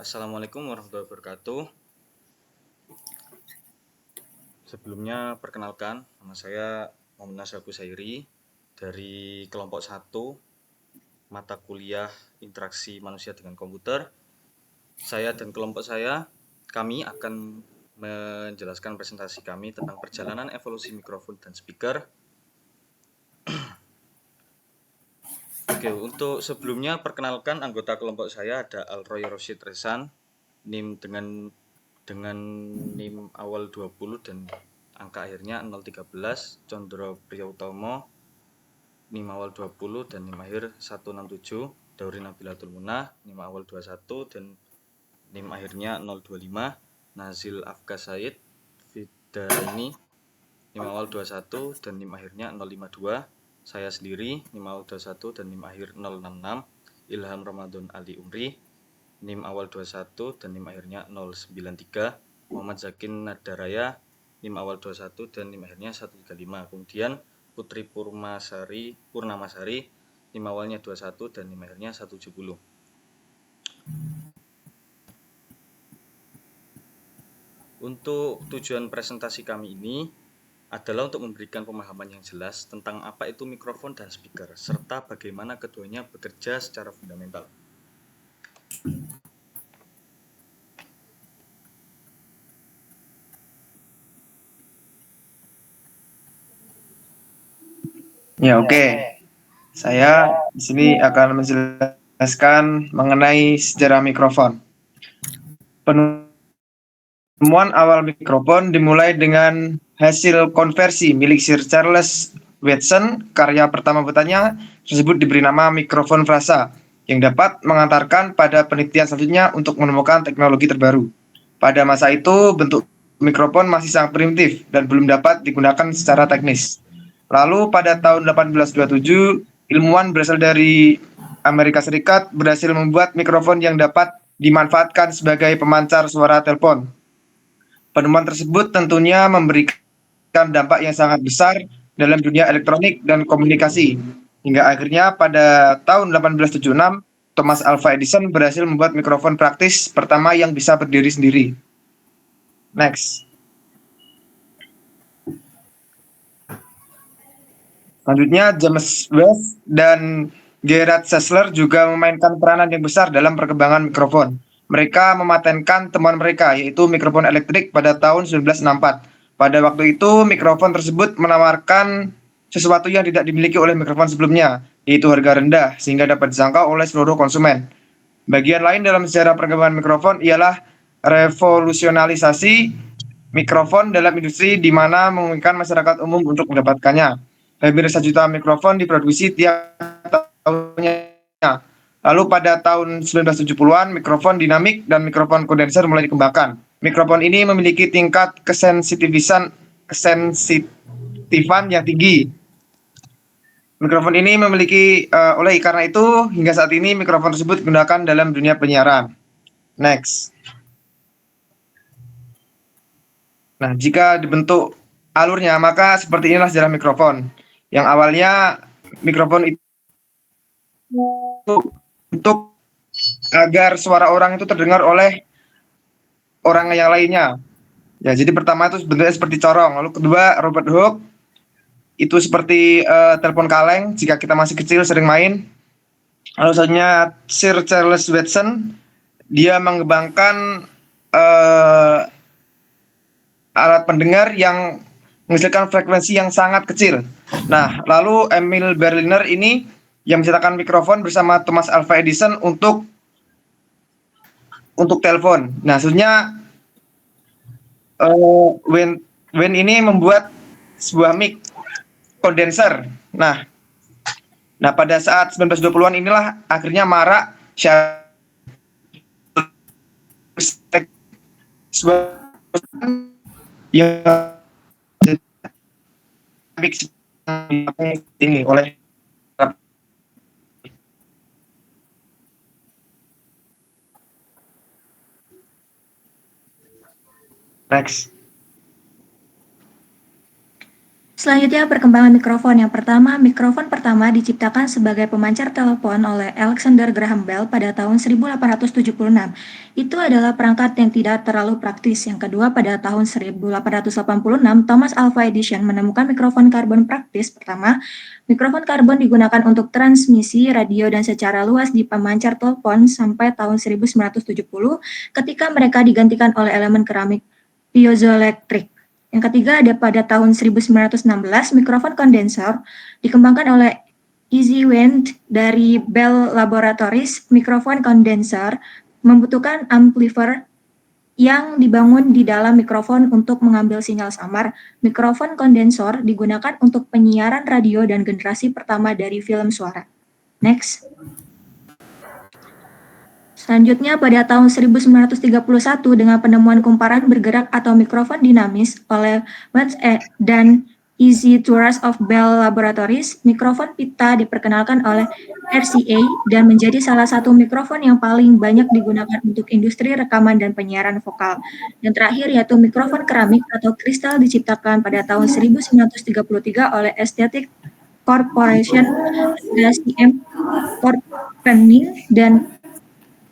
Assalamualaikum warahmatullahi wabarakatuh. Sebelumnya perkenalkan, nama saya Muhammad Nasir Busairi dari kelompok 1 mata kuliah interaksi manusia dengan komputer. Saya dan kelompok kami akan menjelaskan presentasi kami tentang perjalanan evolusi mikrofon dan speaker. Oke, untuk sebelumnya perkenalkan anggota kelompok saya ada Alroy Rosyid Resan, NIM dengan NIM awal 20 dan angka akhirnya 013, Condro Priyautomo, NIM awal 20 dan NIM akhir 167, Dauri Nabilatul Munah, NIM awal 21 dan NIM akhirnya 025, Nazil Afka Said Fidaini, NIM awal 21 dan NIM akhirnya 052, saya sendiri NIM awal 21 dan NIM akhir 066, Ilham Ramadan Ali Umri, NIM awal 21 dan NIM akhirnya 093, Muhammad Zakin Nadaraya, NIM awal 21 dan NIM akhirnya 135. Kemudian Putri Purnamasari, NIM awalnya 21 dan NIM akhirnya 170. Untuk tujuan presentasi kami ini adalah untuk memberikan pemahaman yang jelas tentang apa itu mikrofon dan speaker, serta bagaimana keduanya bekerja secara fundamental. Ya, oke. Saya di sini akan menjelaskan mengenai sejarah mikrofon. Penemuan awal mikrofon dimulai dengan hasil konversi milik Sir Charles Watson. Karya pertama buatannya tersebut diberi nama mikrofon frasa, yang dapat mengantarkan pada penelitian selanjutnya untuk menemukan teknologi terbaru. Pada masa itu, bentuk mikrofon masih sangat primitif dan belum dapat digunakan secara teknis. Lalu pada tahun 1827, ilmuwan berasal dari Amerika Serikat berhasil membuat mikrofon yang dapat dimanfaatkan sebagai pemancar suara telepon. Penemuan tersebut tentunya memberikan dampak yang sangat besar dalam dunia elektronik dan komunikasi. Hingga akhirnya pada tahun 1876, Thomas Alva Edison berhasil membuat mikrofon praktis pertama yang bisa berdiri sendiri. Next. Selanjutnya, James West dan Gerard Sessler juga memainkan peranan yang besar dalam perkembangan mikrofon. Mereka mematenkan temuan mereka, yaitu mikrofon elektrik pada tahun 1964. Pada waktu itu, mikrofon tersebut menawarkan sesuatu yang tidak dimiliki oleh mikrofon sebelumnya, yaitu harga rendah, sehingga dapat dijangkau oleh seluruh konsumen. Bagian lain dalam sejarah perkembangan mikrofon ialah revolusionalisasi mikrofon dalam industri, di mana memungkinkan masyarakat umum untuk mendapatkannya. Hampir 1 juta mikrofon diproduksi tiap tahunnya. Lalu pada tahun 1970-an, mikrofon dinamik dan mikrofon kondenser mulai dikembangkan. Mikrofon ini memiliki tingkat kesensitifan yang tinggi. Mikrofon ini memiliki, oleh karena itu, hingga saat ini mikrofon tersebut digunakan dalam dunia penyiaran. Next. Nah, jika dibentuk alurnya, maka seperti inilah sejarah mikrofon. Yang awalnya mikrofon itu untuk agar suara orang itu terdengar oleh orang yang lainnya. Ya, jadi pertama itu bentuknya seperti corong. Lalu kedua, Robert Hooke itu seperti telepon kaleng jika kita masih kecil sering main. Lalu selanjutnya Sir Charles Watson, dia mengembangkan alat pendengar yang menghasilkan frekuensi yang sangat kecil. Nah, lalu Emil Berliner ini yang menciptakan mikrofon bersama Thomas Alva Edison untuk telepon. Nah, sebenarnya Wayne ini membuat sebuah mic kondenser. Nah, pada saat 1920-an inilah akhirnya marak yang ini oleh next. Selanjutnya perkembangan mikrofon. Yang pertama, mikrofon pertama diciptakan sebagai pemancar telepon oleh Alexander Graham Bell pada tahun 1876. Itu adalah perangkat yang tidak terlalu praktis. Yang kedua, pada tahun 1886, Thomas Alva Edison menemukan mikrofon karbon praktis pertama. Mikrofon karbon digunakan untuk transmisi radio dan secara luas di pemancar telepon sampai tahun 1970 ketika mereka digantikan oleh elemen keramik piezoelektrik. Yang ketiga ada pada tahun 1916, mikrofon kondensor dikembangkan oleh Easy Wendt dari Bell Laboratories. Mikrofon kondensor membutuhkan amplifier yang dibangun di dalam mikrofon untuk mengambil sinyal samar. Mikrofon kondensor digunakan untuk penyiaran radio dan generasi pertama dari film suara. Next. Selanjutnya pada tahun 1931 dengan penemuan kumparan bergerak atau mikrofon dinamis oleh Wendt dan Easy Tours of Bell Laboratories, mikrofon pita diperkenalkan oleh RCA dan menjadi salah satu mikrofon yang paling banyak digunakan untuk industri rekaman dan penyiaran vokal. Yang terakhir yaitu mikrofon keramik atau kristal diciptakan pada tahun 1933 oleh Aesthetic Corporation, ACM Corporation, dan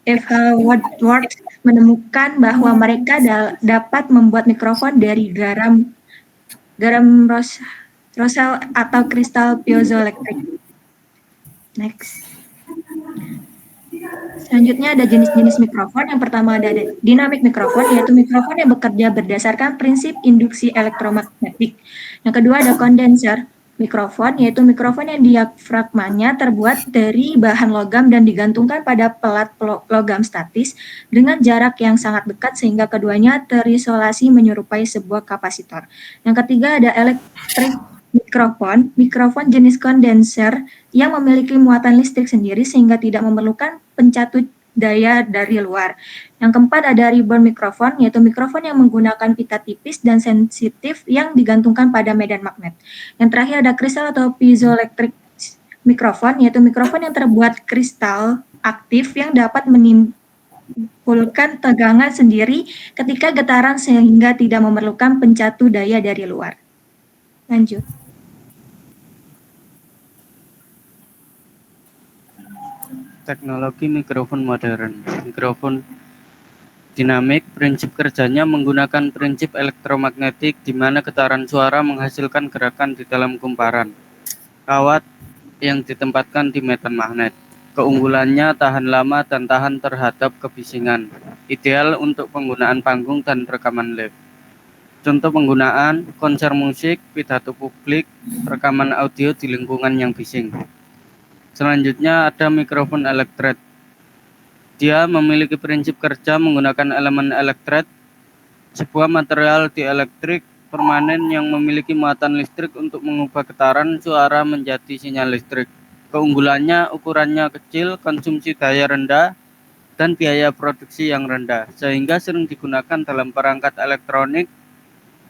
Eva Woodward menemukan bahwa mereka dapat membuat mikrofon dari garam rosel atau kristal piezoelektrik. Next. Selanjutnya ada jenis-jenis mikrofon. Yang pertama ada dynamic mikrofon, yaitu mikrofon yang bekerja berdasarkan prinsip induksi elektromagnetik. Yang kedua ada condenser mikrofon, yaitu mikrofon yang diafragmanya terbuat dari bahan logam dan digantungkan pada pelat logam statis dengan jarak yang sangat dekat sehingga keduanya terisolasi menyerupai sebuah kapasitor. Yang ketiga ada electric mikrofon jenis kondenser yang memiliki muatan listrik sendiri sehingga tidak memerlukan pencatut daya dari luar. Yang keempat ada ribbon mikrofon, yaitu mikrofon yang menggunakan pita tipis dan sensitif yang digantungkan pada medan magnet. Yang terakhir ada kristal atau piezoelectric mikrofon, yaitu mikrofon yang terbuat kristal aktif yang dapat menimbulkan tegangan sendiri ketika getaran sehingga tidak memerlukan pencatu daya dari luar. Lanjut. Teknologi mikrofon modern. Mikrofon dinamik, prinsip kerjanya menggunakan prinsip elektromagnetik di mana getaran suara menghasilkan gerakan di dalam kumparan kawat yang ditempatkan di medan magnet. Keunggulannya tahan lama dan tahan terhadap kebisingan. Ideal untuk penggunaan panggung dan rekaman live. Contoh penggunaan: konser musik, pidato publik, rekaman audio di lingkungan yang bising. Selanjutnya ada mikrofon elektret. Dia memiliki prinsip kerja menggunakan elemen elektret, sebuah material dielektrik permanen yang memiliki muatan listrik untuk mengubah getaran suara menjadi sinyal listrik. Keunggulannya ukurannya kecil, konsumsi daya rendah, dan biaya produksi yang rendah, sehingga sering digunakan dalam perangkat elektronik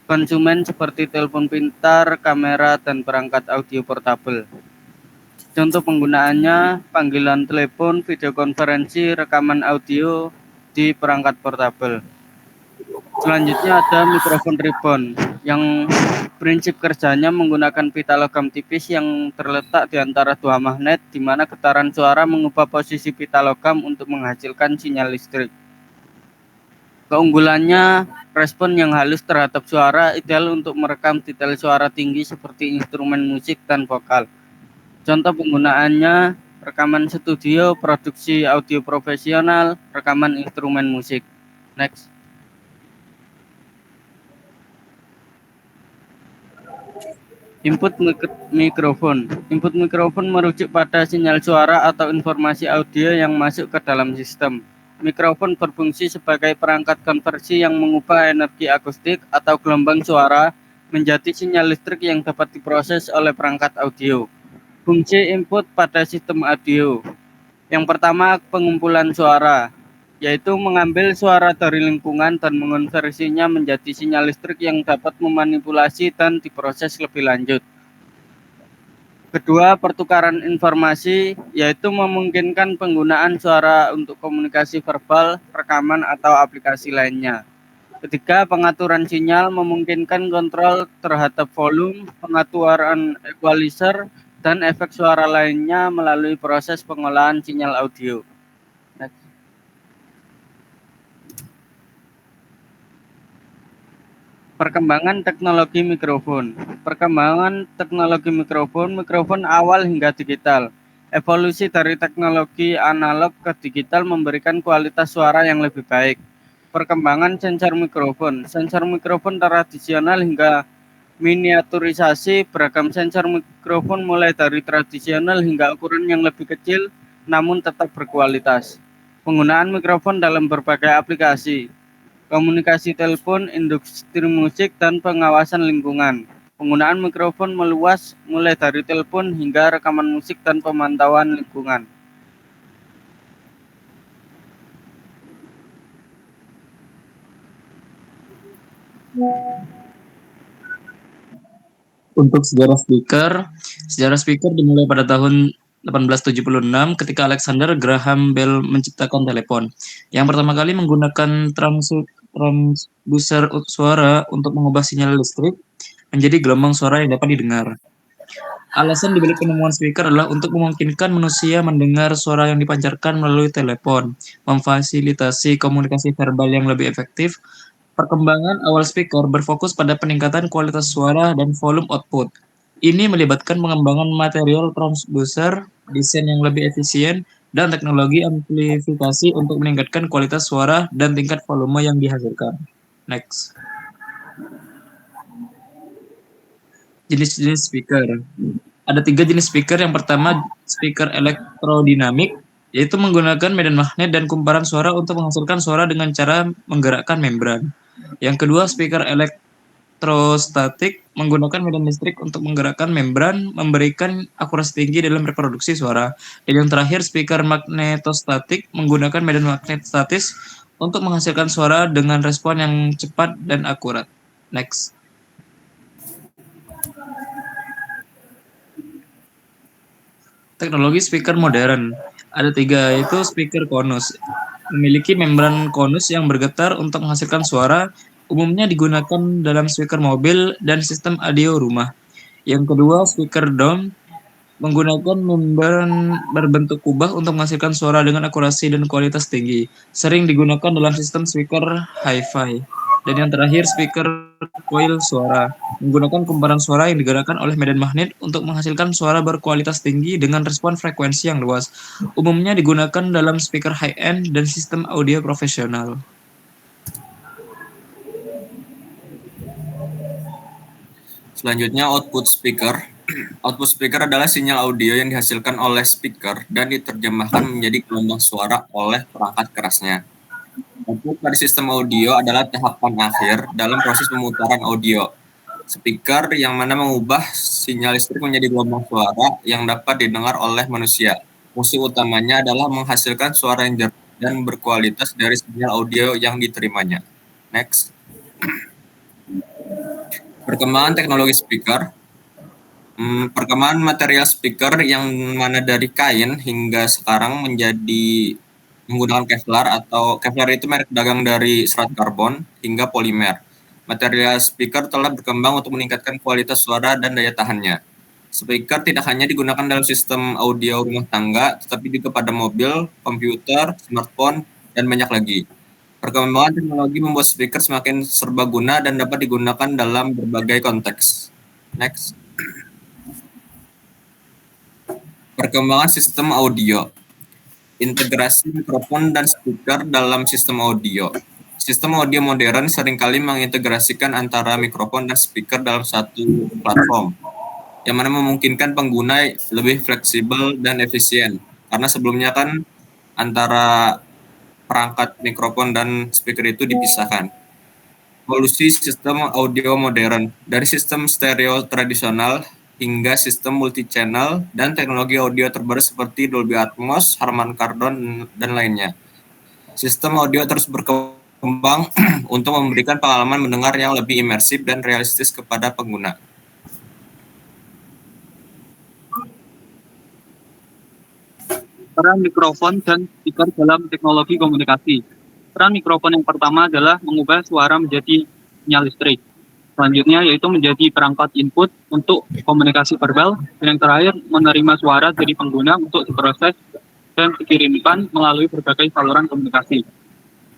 konsumen seperti telepon pintar, kamera, dan perangkat audio portabel. Contoh penggunaannya: panggilan telepon, video konferensi, rekaman audio di perangkat portabel. Selanjutnya ada mikrofon ribbon yang prinsip kerjanya menggunakan pita logam tipis yang terletak di antara dua magnet di mana getaran suara mengubah posisi pita logam untuk menghasilkan sinyal listrik. Keunggulannya respon yang halus terhadap suara, ideal untuk merekam detail suara tinggi seperti instrumen musik dan vokal. Contoh penggunaannya: rekaman studio, produksi audio profesional, rekaman instrumen musik. Next. Input mikrofon. Input mikrofon merujuk pada sinyal suara atau informasi audio yang masuk ke dalam sistem. Mikrofon berfungsi sebagai perangkat konversi yang mengubah energi akustik atau gelombang suara menjadi sinyal listrik yang dapat diproses oleh perangkat audio. Fungsi input pada sistem audio. Yang pertama, pengumpulan suara, yaitu mengambil suara dari lingkungan dan mengonversinya menjadi sinyal listrik yang dapat memanipulasi dan diproses lebih lanjut. Kedua, pertukaran informasi, yaitu memungkinkan penggunaan suara untuk komunikasi verbal, rekaman, atau aplikasi lainnya. Ketiga, pengaturan sinyal memungkinkan kontrol terhadap volume, pengaturan equalizer, dan efek suara lainnya melalui proses pengolahan sinyal audio. Next. Perkembangan teknologi mikrofon. Perkembangan teknologi mikrofon awal hingga digital. Evolusi dari teknologi analog ke digital memberikan kualitas suara yang lebih baik. Perkembangan sensor mikrofon. Sensor mikrofon tradisional hingga miniaturisasi. Beragam sensor mikrofon mulai dari tradisional hingga ukuran yang lebih kecil namun tetap berkualitas. Penggunaan mikrofon dalam berbagai aplikasi. Komunikasi telepon, industri musik, dan pengawasan lingkungan. Penggunaan mikrofon meluas mulai dari telepon hingga rekaman musik dan pemantauan lingkungan. Untuk sejarah speaker dimulai pada tahun 1876 ketika Alexander Graham Bell menciptakan telepon. Yang pertama kali menggunakan transducer suara untuk mengubah sinyal listrik menjadi gelombang suara yang dapat didengar. Alasan dibalik penemuan speaker adalah untuk memungkinkan manusia mendengar suara yang dipancarkan melalui telepon, memfasilitasi komunikasi verbal yang lebih efektif. Perkembangan awal speaker berfokus pada peningkatan kualitas suara dan volume output. Ini melibatkan pengembangan material transducer, desain yang lebih efisien, dan teknologi amplifikasi untuk meningkatkan kualitas suara dan tingkat volume yang dihasilkan. Next. Jenis-jenis speaker. Ada 3 jenis speaker. Yang pertama, speaker elektrodinamik, yaitu menggunakan medan magnet dan kumparan suara untuk menghasilkan suara dengan cara menggerakkan membran. Yang kedua, speaker elektrostatik menggunakan medan listrik untuk menggerakkan membran, memberikan akurasi tinggi dalam reproduksi suara. Dan yang terakhir, speaker magnetostatik menggunakan medan magnet statis untuk menghasilkan suara dengan respon yang cepat dan akurat. Next. Teknologi speaker modern. Ada 3, yaitu speaker konus. Memiliki membran konus yang bergetar untuk menghasilkan suara, umumnya digunakan dalam speaker mobil dan sistem audio rumah. Yang kedua, speaker dome, menggunakan membran berbentuk kubah untuk menghasilkan suara dengan akurasi dan kualitas tinggi. Sering digunakan dalam sistem speaker hi-fi. Dan yang terakhir, speaker coil suara, menggunakan kumparan suara yang digerakkan oleh medan magnet untuk menghasilkan suara berkualitas tinggi dengan respon frekuensi yang luas. Umumnya digunakan dalam speaker high-end dan sistem audio profesional. Selanjutnya output speaker. Output speaker adalah sinyal audio yang dihasilkan oleh speaker dan diterjemahkan menjadi gelombang suara oleh perangkat kerasnya. Output dari sistem audio adalah tahapan akhir dalam proses pemutaran audio. Speaker yang mana mengubah sinyal listrik menjadi gelombang suara yang dapat didengar oleh manusia. Fungsi utamanya adalah menghasilkan suara yang jernih dan berkualitas dari sinyal audio yang diterimanya. Next. Perkembangan teknologi speaker. Perkembangan material speaker yang mana dari kain hingga sekarang menjadi menggunakan Kevlar atau Kevlar itu merek dagang dari serat karbon hingga polimer. Material speaker telah berkembang untuk meningkatkan kualitas suara dan daya tahannya. Speaker tidak hanya digunakan dalam sistem audio rumah tangga, tetapi juga pada mobil, komputer, smartphone, dan banyak lagi. Perkembangan teknologi membuat speaker semakin serbaguna dan dapat digunakan dalam berbagai konteks. Next. Perkembangan sistem audio. Integrasi mikrofon dan speaker dalam sistem audio. Sistem audio modern seringkali mengintegrasikan antara mikrofon dan speaker dalam satu platform, yang mana memungkinkan pengguna lebih fleksibel dan efisien. Karena sebelumnya kan antara perangkat mikrofon dan speaker itu dipisahkan. Evolusi sistem audio modern dari sistem stereo tradisional hingga sistem multi-channel dan teknologi audio terbaru seperti Dolby Atmos, Harman Kardon, dan lainnya. Sistem audio terus berkembang untuk memberikan pengalaman mendengar yang lebih imersif dan realistis kepada pengguna. Peran mikrofon dan speaker dalam teknologi komunikasi. Peran mikrofon yang pertama adalah mengubah suara menjadi sinyal listrik. Selanjutnya yaitu menjadi perangkat input untuk komunikasi verbal, dan yang terakhir menerima suara dari pengguna untuk diproses dan dikirimkan melalui berbagai saluran komunikasi.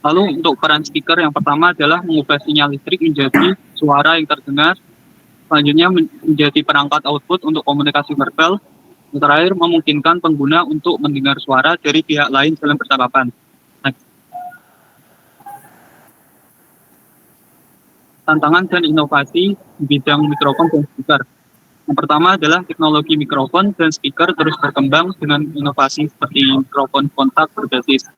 Lalu untuk peran speaker yang pertama adalah mengubah sinyal listrik menjadi suara yang terdengar. Selanjutnya menjadi perangkat output untuk komunikasi verbal. Yang terakhir memungkinkan pengguna untuk mendengar suara dari pihak lain dalam percakapan. Tantangan dan inovasi di bidang mikrofon dan speaker. Yang pertama adalah teknologi mikrofon dan speaker terus berkembang dengan inovasi seperti mikrofon kontak berbasis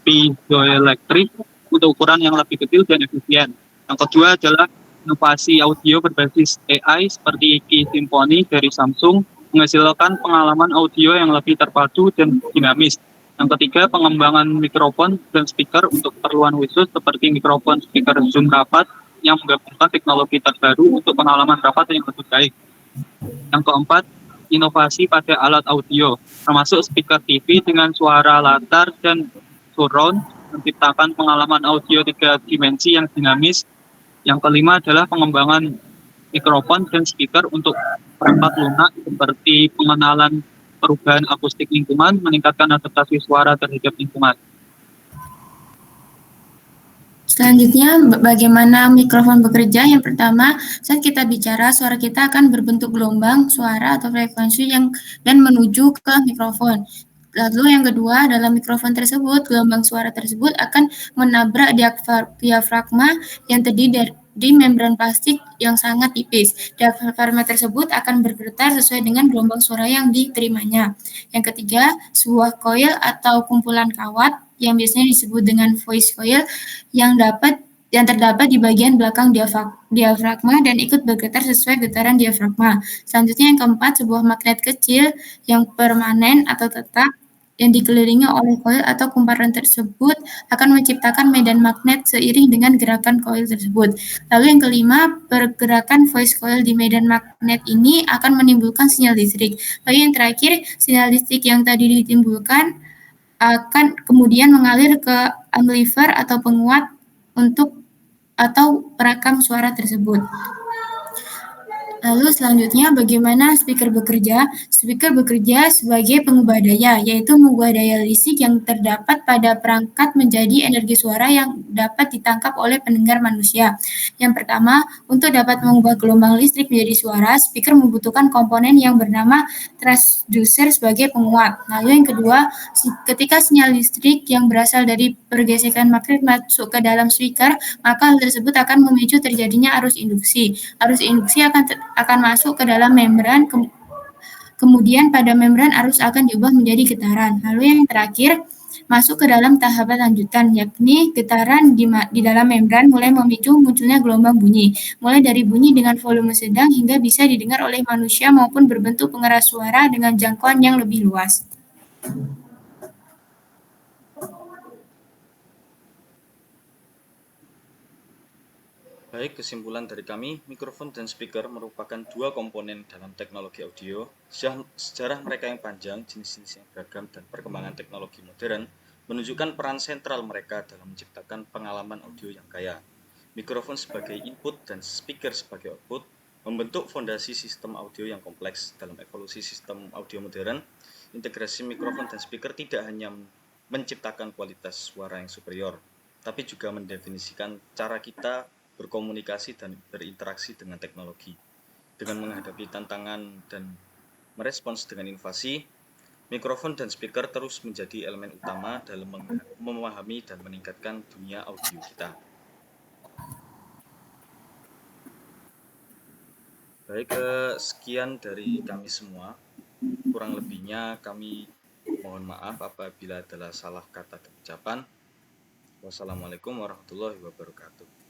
piezoelektrik untuk ukuran yang lebih kecil dan efisien. Yang kedua adalah inovasi audio berbasis AI seperti Key Symphony dari Samsung menghasilkan pengalaman audio yang lebih terpadu dan dinamis. Yang ketiga, pengembangan mikrofon dan speaker untuk keperluan khusus seperti mikrofon speaker Zoom rapat yang menggabungkan teknologi terbaru untuk pengalaman rapat yang lebih baik. Yang keempat, inovasi pada alat audio, termasuk speaker TV dengan suara latar dan surround, menciptakan pengalaman audio 3 dimensi yang dinamis. Yang kelima adalah pengembangan mikrofon dan speaker untuk perangkat lunak seperti pengenalan perubahan akustik lingkungan, meningkatkan adaptasi suara terhadap lingkungan. Selanjutnya, bagaimana mikrofon bekerja? Yang pertama, saat kita bicara, suara kita akan berbentuk gelombang suara atau frekuensi dan menuju ke mikrofon. Lalu yang kedua, dalam mikrofon tersebut, gelombang suara tersebut akan menabrak diafragma yang terdiri di membran plastik yang sangat tipis. Diafragma tersebut akan bergetar sesuai dengan gelombang suara yang diterimanya. Yang ketiga, sebuah coil atau kumpulan kawat yang biasanya disebut dengan voice coil yang terdapat di bagian belakang diafragma dan ikut bergetar sesuai getaran diafragma. Selanjutnya yang keempat, sebuah magnet kecil yang permanen atau tetap yang dikelilingi oleh koil atau kumparan tersebut akan menciptakan medan magnet seiring dengan gerakan koil tersebut. Lalu yang kelima, pergerakan voice coil di medan magnet ini akan menimbulkan sinyal listrik. Lalu yang terakhir, sinyal listrik yang tadi ditimbulkan akan kemudian mengalir ke amplifier atau penguat atau perekam suara tersebut. Lalu selanjutnya bagaimana speaker bekerja? Speaker bekerja sebagai pengubah daya, yaitu mengubah daya listrik yang terdapat pada perangkat menjadi energi suara yang dapat ditangkap oleh pendengar manusia. Yang pertama, untuk dapat mengubah gelombang listrik menjadi suara, speaker membutuhkan komponen yang bernama transducer sebagai penguat. Lalu yang kedua, ketika sinyal listrik yang berasal dari pergesekan magnet masuk ke dalam speaker, maka hal tersebut akan memicu terjadinya arus induksi. Arus induksi akan masuk ke dalam membran, kemudian pada membran arus akan diubah menjadi getaran. Lalu yang terakhir, masuk ke dalam tahapan lanjutan, yakni getaran di dalam membran mulai memicu munculnya gelombang bunyi, mulai dari bunyi dengan volume sedang hingga bisa didengar oleh manusia maupun berbentuk pengeras suara dengan jangkauan yang lebih luas. Baik, kesimpulan dari kami, mikrofon dan speaker merupakan dua komponen dalam teknologi audio. Sejarah mereka yang panjang, jenis-jenis yang beragam, dan perkembangan teknologi modern menunjukkan peran sentral mereka dalam menciptakan pengalaman audio yang kaya. Mikrofon sebagai input dan speaker sebagai output membentuk fondasi sistem audio yang kompleks. Dalam evolusi sistem audio modern, integrasi mikrofon dan speaker tidak hanya menciptakan kualitas suara yang superior, tapi juga mendefinisikan cara kita berkomunikasi dan berinteraksi dengan teknologi. Dengan menghadapi tantangan dan merespons dengan inovasi, mikrofon dan speaker terus menjadi elemen utama dalam memahami dan meningkatkan dunia audio kita. Baik, sekian dari kami semua. Kurang lebihnya kami mohon maaf apabila adalah salah kata dan ucapan. Wassalamualaikum warahmatullahi wabarakatuh.